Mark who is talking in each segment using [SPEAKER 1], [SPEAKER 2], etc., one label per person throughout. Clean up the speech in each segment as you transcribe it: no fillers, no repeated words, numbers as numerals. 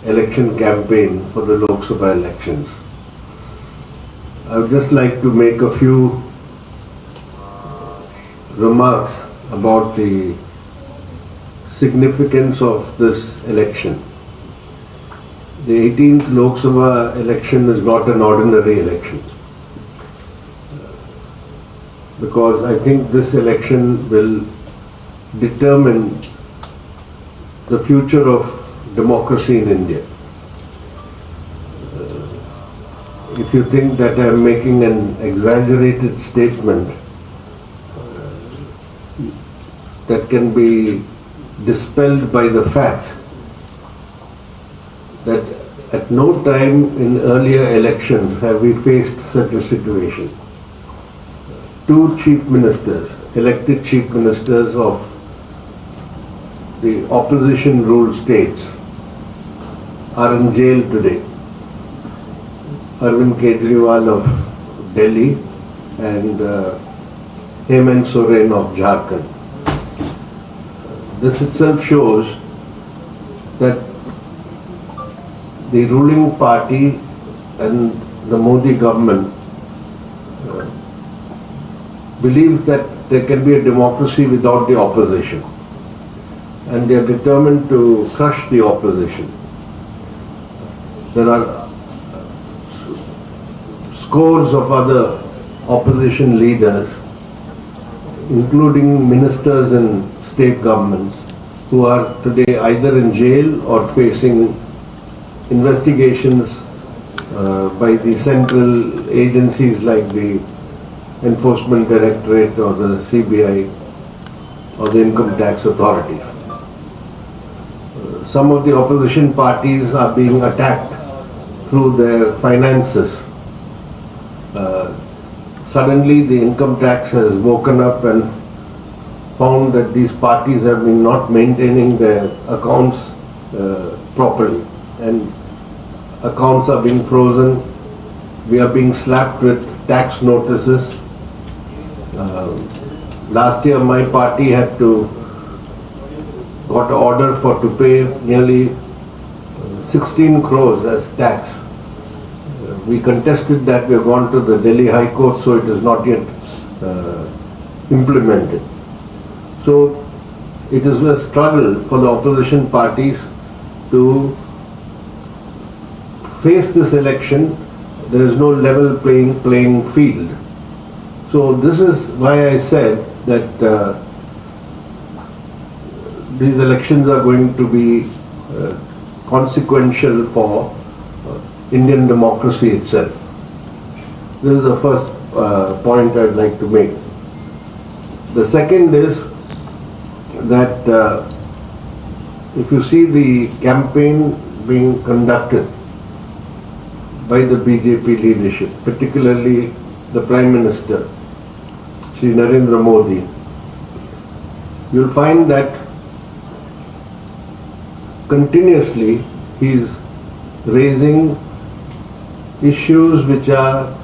[SPEAKER 1] election campaign for the Lok Sabha elections. I would just like to make a few remarks about the significance of this election. The 18th Lok Sabha election is not an ordinary election, because I think this election will determine the future of democracy in India. If you think that I am making an exaggerated statement that can be dispelled by the fact that at no time in earlier elections have we faced such a situation. Two chief ministers, elected chief ministers of the opposition ruled states, are in jail today. Arvind Kejriwal of Delhi and Hemant Soren of Jharkhand. This itself shows that the ruling party and the Modi government believes that there can be a democracy without the opposition, and they are determined to crush the opposition. There are scores of other opposition leaders, including ministers in state governments, who are today either in jail or facing investigations by the central agencies like the Enforcement Directorate or the CBI or the income tax authorities. Some of the opposition parties are being attacked through their finances. Suddenly the income tax has woken up and found that these parties have been not maintaining their accounts properly, and accounts are being frozen. We are being slapped with tax notices. Last year my party had got an order to pay nearly 16 crores as tax. We contested that. We have gone to the Delhi High Court, so it is not yet implemented. So it is a struggle for the opposition parties to face this election. There is no level playing field. So this is why I said that these elections are going to be consequential for Indian democracy itself. This is the first point I'd like to make. The second is that if you see the campaign being conducted by the BJP leadership, particularly the Prime Minister, Shri Narendra Modi, you'll find that continuously he is raising issues which are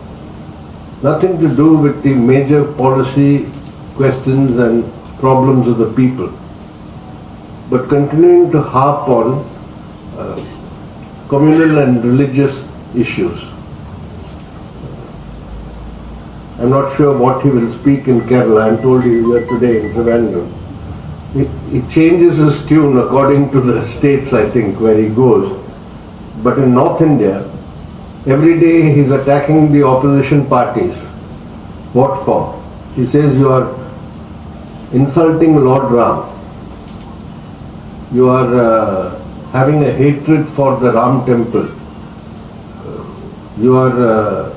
[SPEAKER 1] nothing to do with the major policy questions and problems of the people, but continuing to harp on communal and religious issues. I'm not sure what he will speak in Kerala. I'm told he was here today in Trivandrum. He changes his tune according to the states, I think, where he goes. But in North India, every day he's attacking the opposition parties. What for? He says you are insulting Lord Ram. You are having a hatred for the Ram temple. You are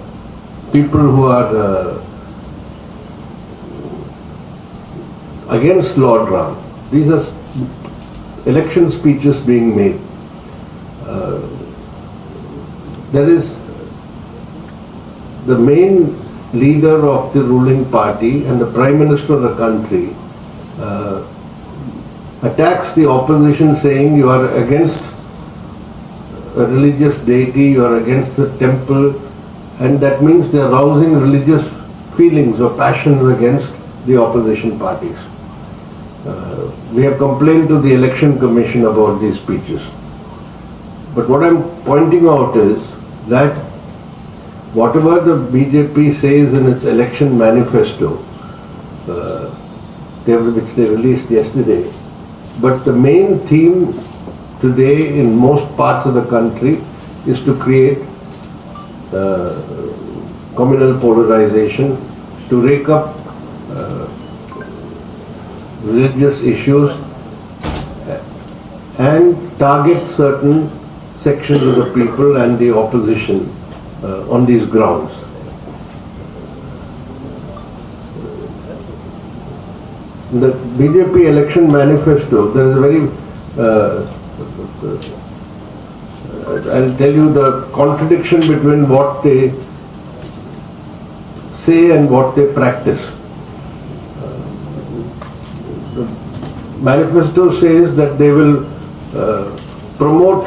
[SPEAKER 1] people who are against Lord Ram. These are election speeches being made. There is the main leader of the ruling party and the Prime Minister of the country attacks the opposition, saying you are against a religious deity, you are against the temple, and that means they are rousing religious feelings or passions against the opposition parties. We have complained to the Election Commission about these speeches. But what I'm pointing out is that whatever the BJP says in its election manifesto, which they released yesterday, but the main theme today in most parts of the country is to create communal polarization, to rake up religious issues and target certain sections of the people and the opposition on these grounds. The BJP election manifesto, there is a very, I'll tell you the contradiction between what they say and what they practice. The manifesto says that they will promote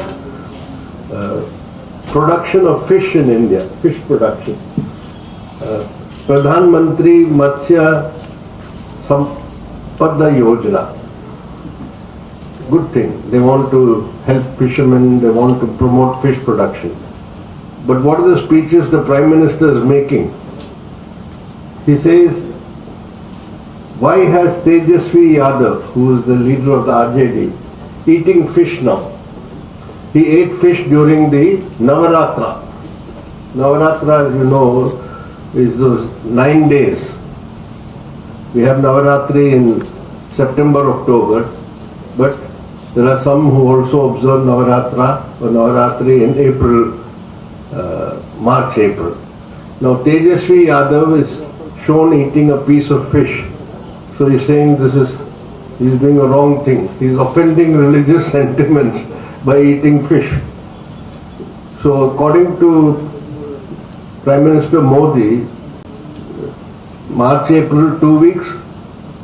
[SPEAKER 1] production of fish in India, fish production. Pradhan Mantri Matsya Sampada Yojana. Good thing. They want to help fishermen, they want to promote fish production. But what are the speeches the Prime Minister is making? He says, why has Tejasvi Yadav, who is the leader of the RJD, eating fish now? He ate fish during the Navaratra. Navaratra, as you know, is those 9 days. We have Navaratri in September, October, but there are some who also observe Navaratra or Navaratri in April, March, April. Now Tejasvi Yadav is shown eating a piece of fish. So he's saying he's doing a wrong thing. He's offending religious sentiments by eating fish. So according to Prime Minister Modi, March, April 2 weeks,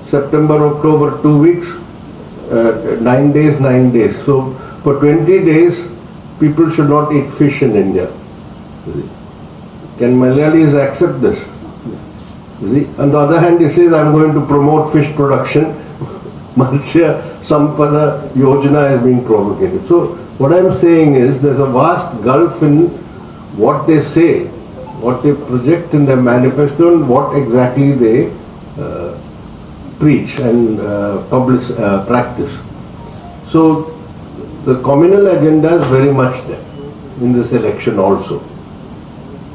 [SPEAKER 1] September, October 2 weeks, 9 days, 9 days. So for 20 days, people should not eat fish in India. Can Malayalis accept this? On the other hand, he says, I'm going to promote fish production. Matsya Sampada Yojana is being propagated. So what I'm saying is there's a vast gulf in what they say, what they project in their manifesto and what exactly they preach and practice. So the communal agenda is very much there in this election also.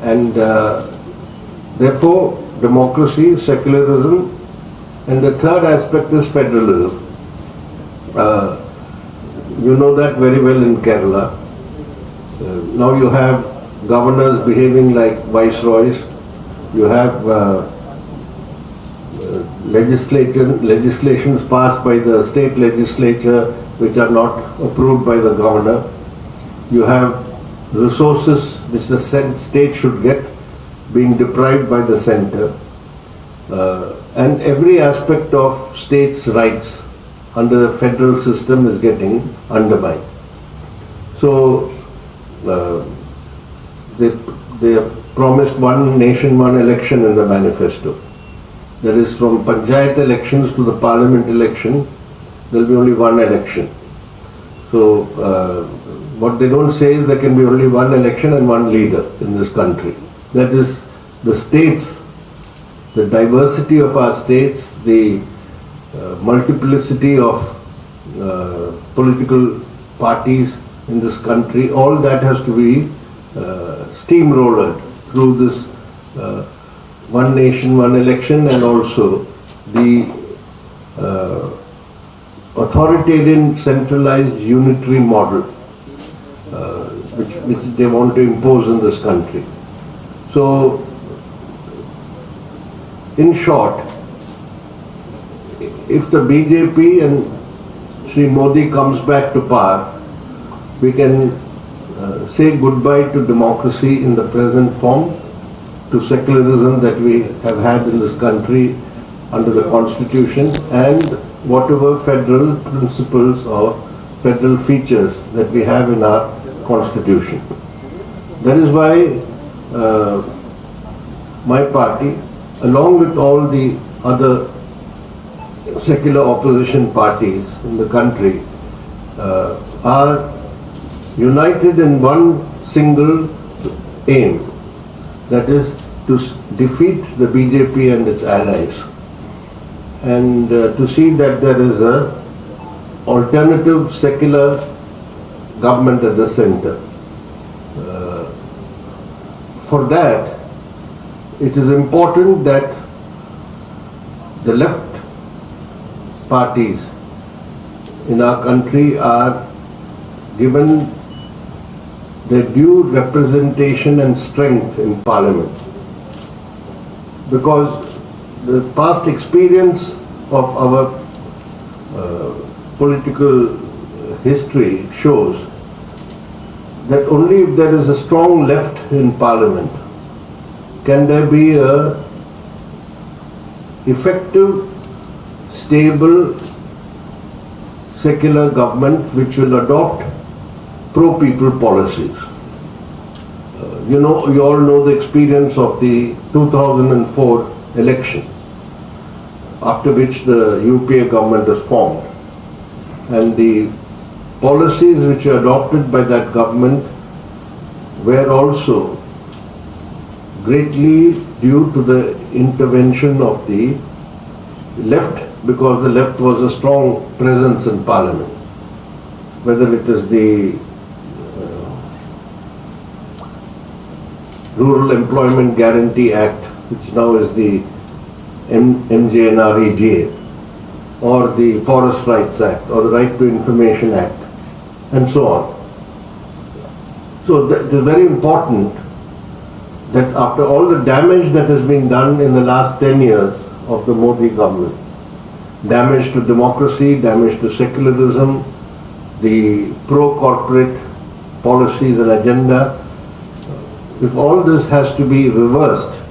[SPEAKER 1] And therefore democracy, secularism, and the third aspect is federalism. You know that very well in Kerala. Now you have governors behaving like viceroys. You have legislations passed by the state legislature which are not approved by the governor. You have resources which the state should get being deprived by the center. And every aspect of states' rights under the federal system is getting undermined. So they have promised one nation, one election in the manifesto. That is, from panchayat elections to the parliament election, there will be only one election. So what they don't say is there can be only one election and one leader in this country. That is, the states, the diversity of our states, the multiplicity of political parties in this country, all that has to be steamrolled through this one nation, one election, and also the authoritarian centralized unitary model which they want to impose in this country. So, in short, if the BJP and Sri Modi comes back to power, we can say goodbye to democracy in the present form, to secularism that we have had in this country under the Constitution, and whatever federal principles or federal features that we have in our Constitution. That is why my party, along with all the other secular opposition parties in the country, are united in one single aim, that is to defeat the BJP and its allies, and to see that there is a alternative secular government at the center. For that, it is important that the left parties in our country are given the due representation and strength in Parliament. Because the past experience of our political history shows that only if there is a strong left in Parliament can there be a effective, stable, secular government which will adopt pro-people policies. You all know the experience of the 2004 election, after which the UPA government was formed, and the policies which were adopted by that government were also greatly due to the intervention of the left, because the left was a strong presence in Parliament, whether it is the Rural Employment Guarantee Act, which now is the MJNREGA, or the Forest Rights Act, or the Right to Information Act, and so on. So it is very important that after all the damage that has been done in the last 10 years of the Modi government, damage to democracy, damage to secularism, the pro-corporate policies and agenda, if all this has to be reversed,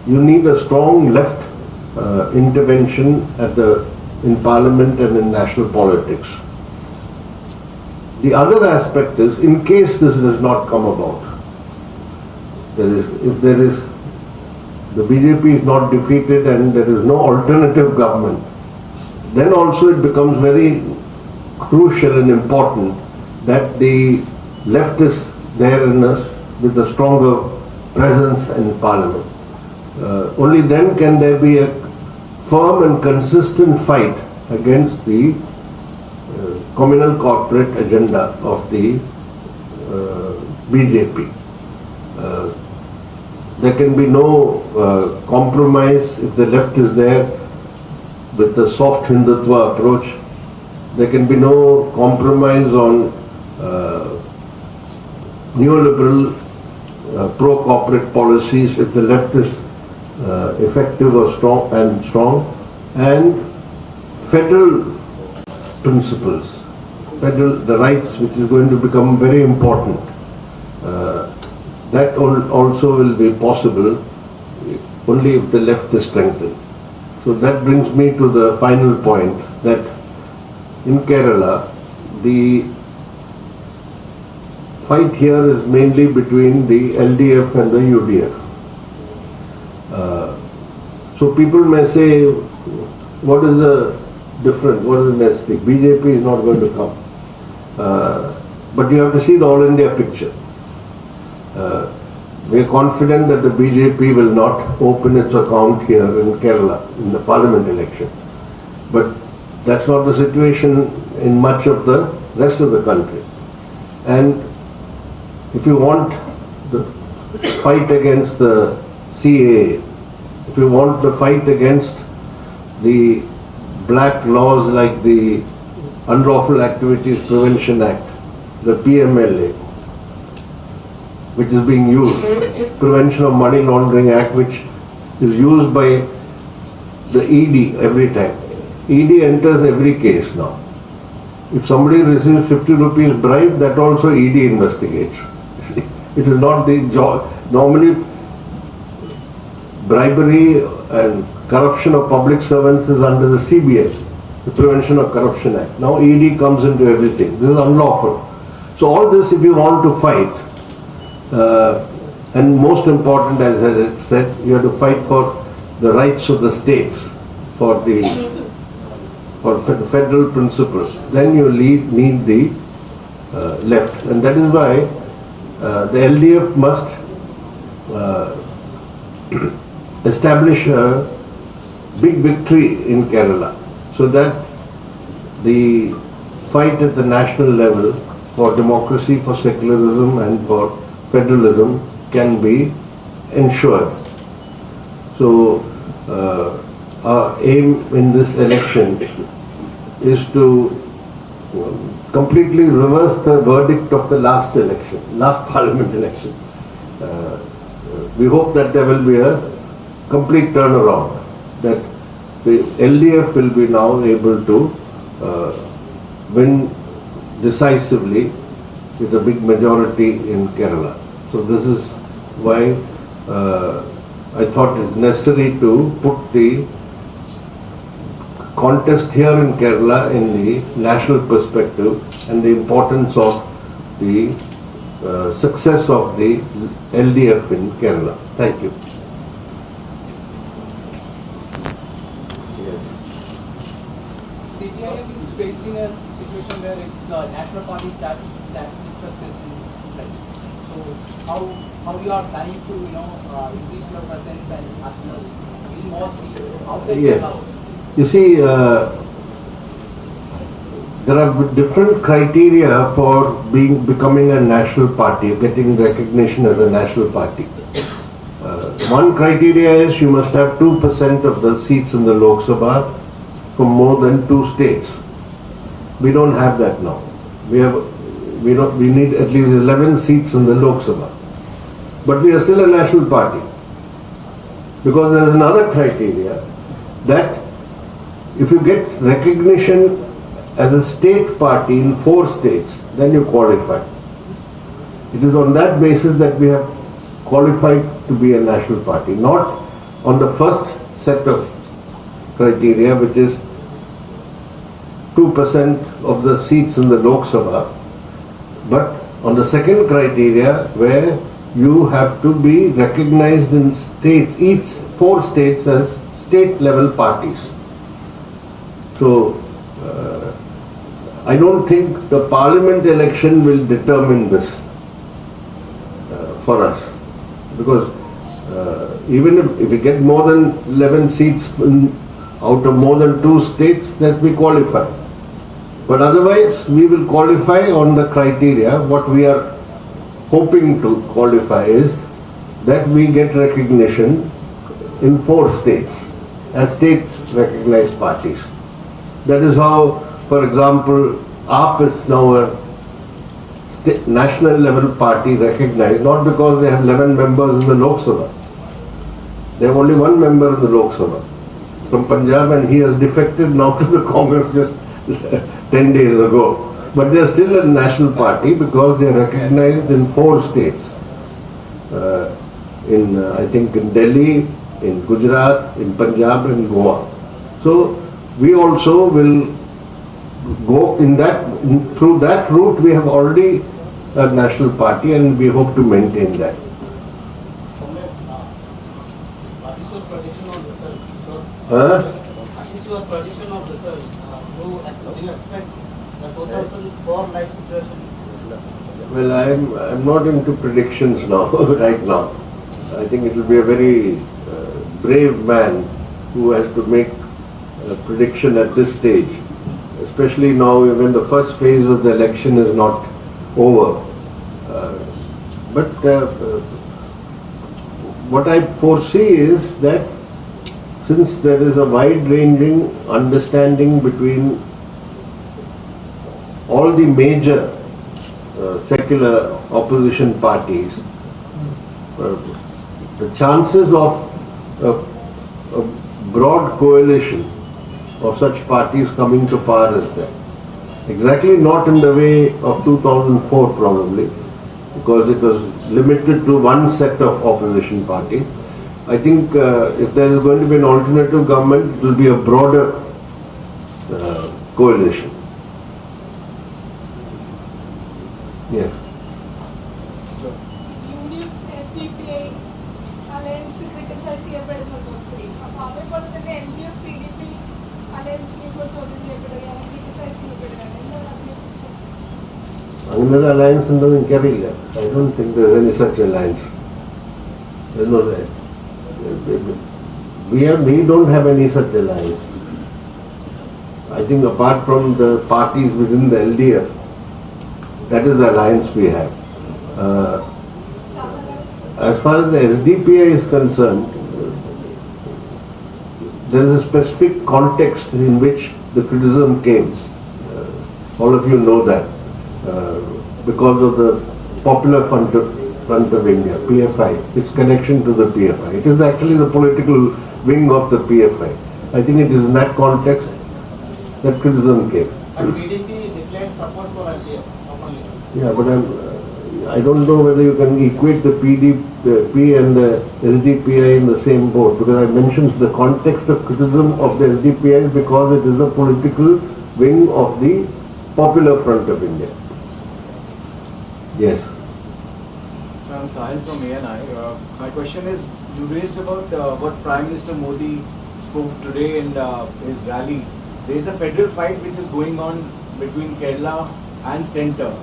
[SPEAKER 1] you need a strong left intervention in Parliament and in national politics. The other aspect is, in case this does not come about, if the BJP is not defeated and there is no alternative government, then also it becomes very crucial and important that the left is there with a stronger presence in Parliament. Only then can there be a firm and consistent fight against the communal corporate agenda of the BJP. There can be no compromise if the left is there with the soft Hindutva approach. There can be no compromise on neoliberal pro-corporate policies if the left is effective or strong, and federal principles, the rights, which is going to become very important. That also will be possible only if the left is strengthened. So that brings me to the final point, that in Kerala, the fight here is mainly between the LDF and the UDF. So people may say, what is the difference? What is the mistake? BJP is not going to come. But you have to see the all India picture. We are confident that the BJP will not open its account here in Kerala in the parliament election. But that's not the situation in much of the rest of the country. And if you want the fight against the CAA, if you want the fight against the black laws like the Unlawful Activities Prevention Act, the PMLA, which is being used, Prevention of Money Laundering Act, which is used by the ED every time. ED enters every case now. If somebody receives 50 rupees bribe, that also ED investigates. It is not the job. Normally, bribery and corruption of public servants is under the CBI, the Prevention of Corruption Act. Now ED comes into everything. This is unlawful. So all this, if you want to fight, and most important, as I said, you have to fight for the rights of the states, for the federal principles. Then you need the left. And that is why the LDF must establish a big victory in Kerala so that the fight at the national level for democracy, for secularism and for federalism can be ensured. So our aim in this election is to completely reverse the verdict of the last election, last parliament election. We hope that there will be a complete turnaround, that the LDF will be now able to win decisively with a big majority in Kerala. So this is why I thought it's necessary to put the contest here in Kerala in the national perspective and the importance of the success of the LDF in Kerala. Thank you.
[SPEAKER 2] CPIM is facing a situation where its national party statistics are facing threat. So how you are planning to increase your presence and as well as win more seats outside Kerala?
[SPEAKER 1] You see, there are different criteria for becoming a national party, getting recognition as a national party. One criteria is you must have 2% of the seats in the Lok Sabha from more than 2 states. We don't have that now. We need at least 11 seats in the Lok Sabha. But we are still a national party. Because there is another criteria that if you get recognition as a state party in 4 states, then you qualify. It is on that basis that we have qualified to be a national party, not on the first set of criteria, which is 2% of the seats in the Lok Sabha, but on the second criteria where you have to be recognized in states, each 4 states as state level parties. So I don't think the parliament election will determine this for us, because even if we get more than 11 seats out of more than 2 states, that we qualify. But otherwise we will qualify on the criteria. What we are hoping to qualify is that we get recognition in 4 states as state recognized parties. That is how, for example, AAP is now a national level party recognized, not because they have 11 members in the Lok Sabha. They have only 1 member in the Lok Sabha from Punjab, and he has defected now to the Congress just 10 days ago. But they are still a national party because they are recognized in 4 states. I think in Delhi, in Gujarat, in Punjab and Goa. So we also will go through that route. We have already a national party and we hope to maintain that.
[SPEAKER 3] What is your prediction on results?
[SPEAKER 1] Huh?
[SPEAKER 3] What is your prediction of results? Do you expect the 2004-like situation?
[SPEAKER 1] Well, I'm not into predictions now, right now. I think it will be a very brave man who has to make a prediction at this stage, especially now when the first phase of the election is not over. But what I foresee is that since there is a wide-ranging understanding between all the major secular opposition parties, the chances of a broad coalition of such parties coming to power is there. Exactly not in the way of 2004 probably, because it was limited to one set of opposition parties. I think if there is going to be an alternative government, it will be a broader coalition. Yes. അങ്ങനെ ഒരു alliance ഉണ്ടെന്ന് എനിക്കറിയില്ല. I don't think there is any such alliance. There's no that. We don't have any such alliance. I think apart from the parties within the LDF, that is the alliance we have. As far as the SDPI is concerned, there is a specific context in which the criticism came. All of you know that. Because of the Popular Front of India, PFI, its connection to the PFI. It is actually the political wing of the PFI. I think it is in that context that criticism came.
[SPEAKER 3] And PDP declared support for LDF openly.
[SPEAKER 1] Yeah, but I don't know whether you can equate the PDP and the SDPI in the same boat, because I mentioned the context of criticism of the SDPI is because it is a political wing of the Popular Front of India. Yes.
[SPEAKER 4] So I'm Sahil from ANI. My question is, you raised about what Prime Minister Modi spoke today in his rally. There is a federal fight which is going on between Kerala and centre.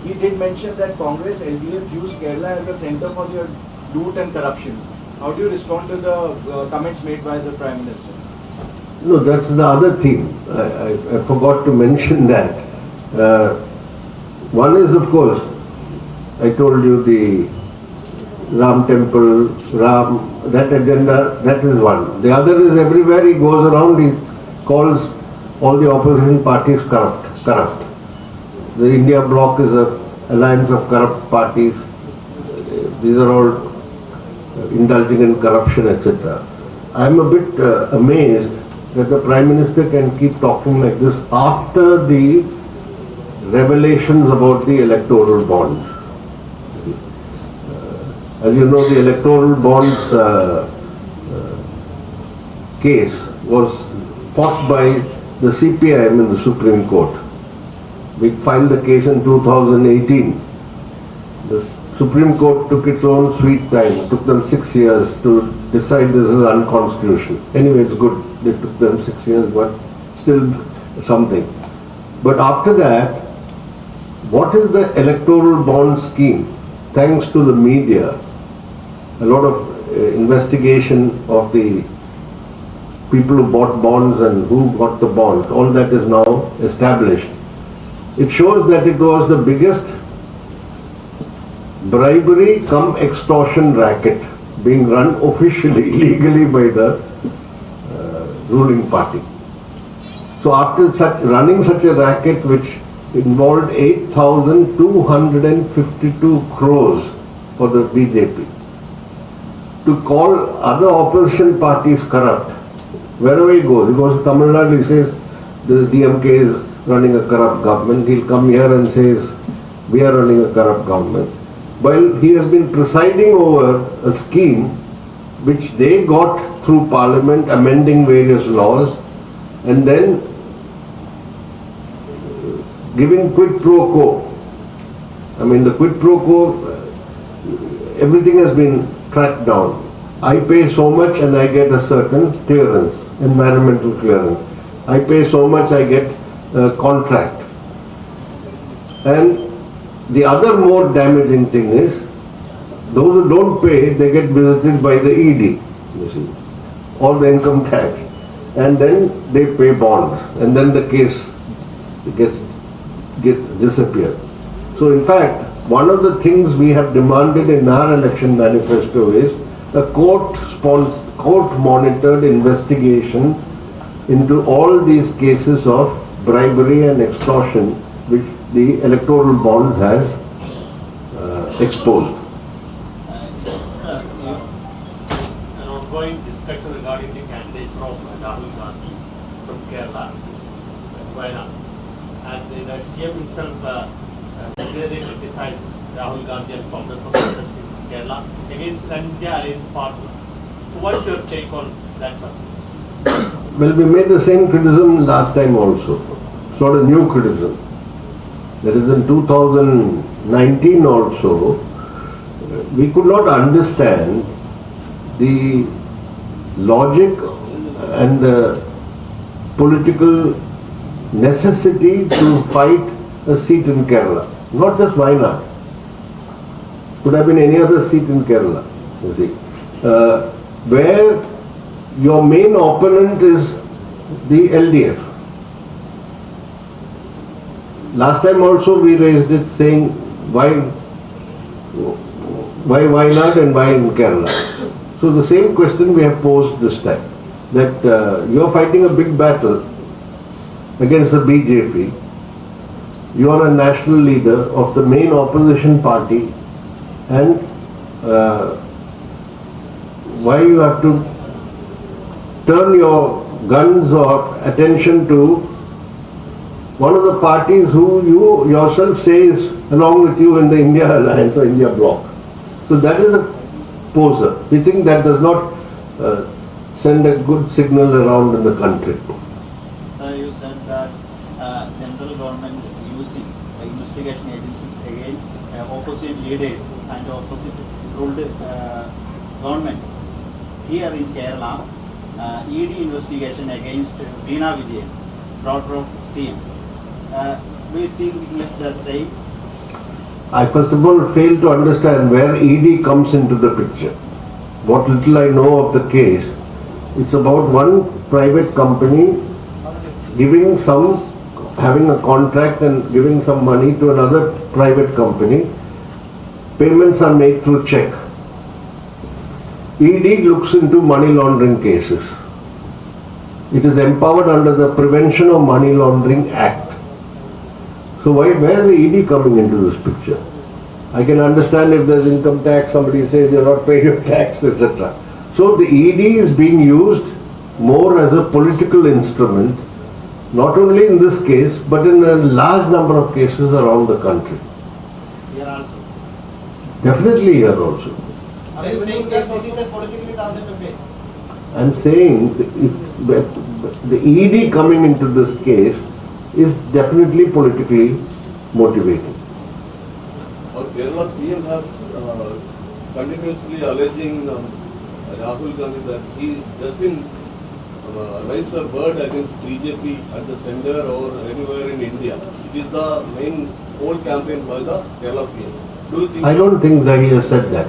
[SPEAKER 4] He did mention that Congress LDF used Kerala as a centre for their loot and corruption. How do you respond to the comments made by the Prime Minister?
[SPEAKER 1] No, that's the other thing. I forgot to mention that. One is, of course, I told you the Ram temple, that agenda, that is one. The other is everywhere he goes around, he calls all the opposition parties corrupt. The India bloc is an alliance of corrupt parties. These are all indulging in corruption, etc. I am a bit amazed that the Prime Minister can keep talking like this after the revelations about the electoral bonds. As you know, the electoral bonds case was fought by the CPIM in the Supreme Court. We filed the case in 2018. The Supreme Court took its own sweet time. It took them 6 years to decide this is unconstitutional. Anyway, it's good. They took them 6 years, but still something. But after that, what is the electoral bond scheme? Thanks to the media, a lot of investigation of the people who bought bonds and who got the bonds, all that is now established. It shows that it was the biggest bribery cum extortion racket being run officially, legally by the ruling party. So after running such a racket which involved 8,252 crores for the BJP, to call other opposition parties corrupt, wherever he goes to Tamil Nadu, he says the DMK is running a corrupt government. He'll come here and says we are running a corrupt government. While he has been presiding over a scheme which they got through Parliament, amending various laws, and then giving quid pro quo. I mean, the quid pro quo, everything has been tracked down. I pay so much and I get a certain clearance, environmental clearance. I pay so much, I get a contract. And the other more damaging thing is, those who don't pay, they get visited by the ED, you see, or the income tax. And then they pay bonds. And then the case gets disappeared. So in fact, one of the things we have demanded in our election manifesto is a court-monitored investigation into all these cases of bribery and extortion which the electoral bonds has exposed.
[SPEAKER 5] An ongoing discussion regarding the candidates of Rahul Gandhi from Kerala, Wayanad. And the CM himself severely criticized Rahul Gandhi and Congress for protesting in Kerala against an India alliance partner. So what's your take on that subject?
[SPEAKER 1] Well, we made the same criticism last time also. It's not a new criticism. That is in 2019 also, we could not understand the logic and the political necessity to fight a seat in Kerala. Not just Wayanad. Could have been any other seat in Kerala, you see. Where your main opponent is the LDF. Last time also we raised it saying why Wayanad and why in Kerala. So the same question we have posed this time, that you are fighting a big battle against the BJP. You are a national leader of the main opposition party, and why you have to turn your guns or attention to one of the parties who you yourself say is along with you in the India Alliance or India Bloc. So that is the poser. We think that does not send a good signal around in the country.
[SPEAKER 6] Sir, you said that central government using investigation agencies against opposite leaders and opposite ruled governments. Here in Kerala, ED investigation against Veena Vijayan, daughter of CM. We think is the same.
[SPEAKER 1] I first of all fail to understand where ED comes into the picture. What little I know of the case, it's about one private company having a contract and giving some money to another private company. Payments are made through check. ED looks into money laundering cases. It is empowered under the Prevention of Money Laundering Act. So where is the ED coming into this picture? I can understand if there's income tax, somebody says you're not paying your tax, etc. So the ED is being used more as a political instrument, not only in this case, but in a large number of cases around the country.
[SPEAKER 6] Here also.
[SPEAKER 1] Definitely here also.
[SPEAKER 3] Are you saying that this is a politically targeted case?
[SPEAKER 1] I'm saying if the ED coming into this case is definitely politically motivated.
[SPEAKER 7] Our Kerala CM has continuously alleging Rahul Gandhi that he doesn't raise a word against BJP at the center or anywhere in India. It is the main whole campaign by the Kerala CM. Do you think
[SPEAKER 1] I don't think that he has said that.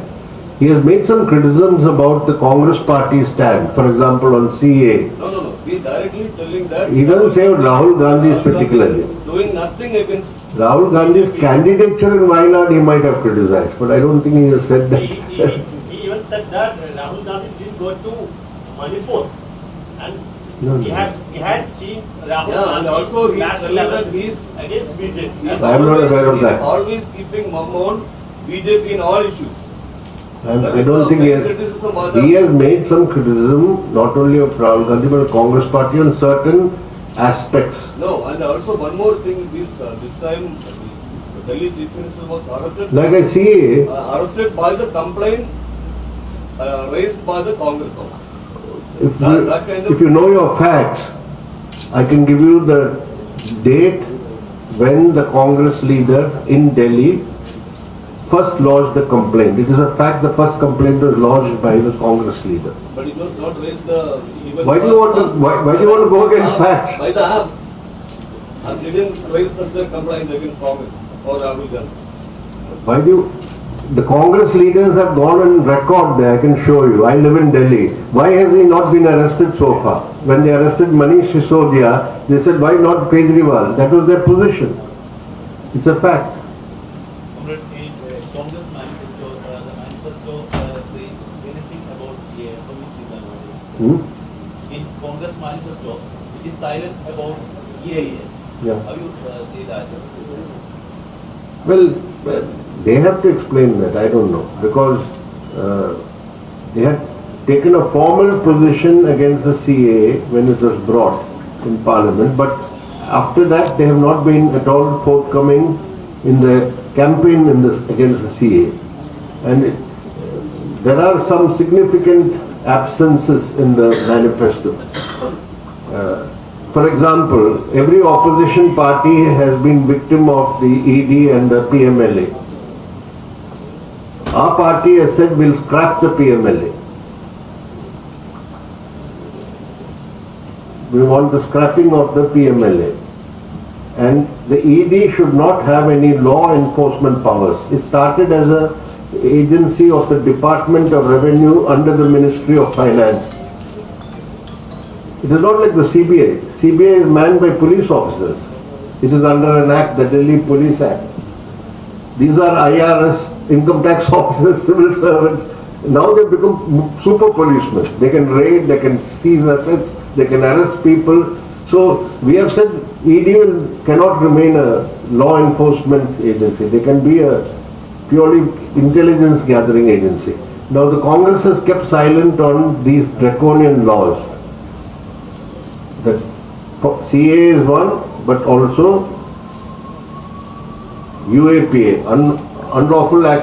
[SPEAKER 1] He has made some criticisms about the Congress party stand, for example on CA.
[SPEAKER 7] No. He directly telling that
[SPEAKER 1] He doesn't say Rahul Gandhi particularly.
[SPEAKER 7] doing nothing against
[SPEAKER 1] Rahul Gandhi's
[SPEAKER 7] BJP.
[SPEAKER 1] candidature in Wayanad he might have criticized, but I don't think he has said that.
[SPEAKER 5] He even said that Rahul Gandhi did go to Manipur and
[SPEAKER 1] No,
[SPEAKER 5] he had seen Rahul
[SPEAKER 7] Yeah, and
[SPEAKER 5] Gandhi
[SPEAKER 7] also he is
[SPEAKER 5] national
[SPEAKER 7] telling
[SPEAKER 5] level
[SPEAKER 7] that he is
[SPEAKER 5] against BJP.
[SPEAKER 7] He's
[SPEAKER 1] I am not aware of that.
[SPEAKER 7] always keeping mum on BJP in all issues.
[SPEAKER 1] I don't think he has made some criticism not only of Rahul Gandhi but of Congress party on certain aspects.
[SPEAKER 7] No, and also one more thing, this time the Delhi Chief Minister was arrested.
[SPEAKER 1] Like I see,
[SPEAKER 7] Arrested by the complaint raised by the Congress also.
[SPEAKER 1] if you know your facts, I can give you the date when the Congress leader in Delhi first lodged the complaint. It is a fact the first complaint was lodged by the Congress leader.
[SPEAKER 7] But it was not raised even
[SPEAKER 1] Why do you want to go against facts?
[SPEAKER 7] by the app. And didn't raise such a complaint against Congress or Rahul Gandhi.
[SPEAKER 1] The Congress leaders have gone on record there, I can show you. I live in Delhi. Why has he not been arrested so far? When they arrested Manish Sisodia, they said, why not Kejriwal? That was their position. It's a fact.
[SPEAKER 8] Congress manifesto, the manifesto says anything about CA, for which is not. In Congress manifesto, it is silent about CA.
[SPEAKER 1] Yeah.
[SPEAKER 8] How you see that?
[SPEAKER 1] Well, they have to explain that, I don't know, because they had taken a formal position against the CAA when it was brought in Parliament, but after that they have not been at all forthcoming in the campaign against the CAA. And there are some significant absences in the manifesto. For example, every opposition party has been victim of the ED and the PMLA. Our party has said we'll scrap the PMLA. We want the scrapping of the PMLA. And the ED should not have any law enforcement powers. It started as an agency of the Department of Revenue under the Ministry of Finance. It is not like the CBI. CBI is manned by police officers. It is under an act, the Delhi Police Act. These are IRS, income tax officers, civil servants. Now they become super policemen. They can raid, they can seize assets, they can arrest people. So we have said ED cannot remain a law enforcement agency. They can be a purely intelligence gathering agency. Now the Congress has kept silent on these draconian laws. The CA is one, but also UAPA, unlawful activity.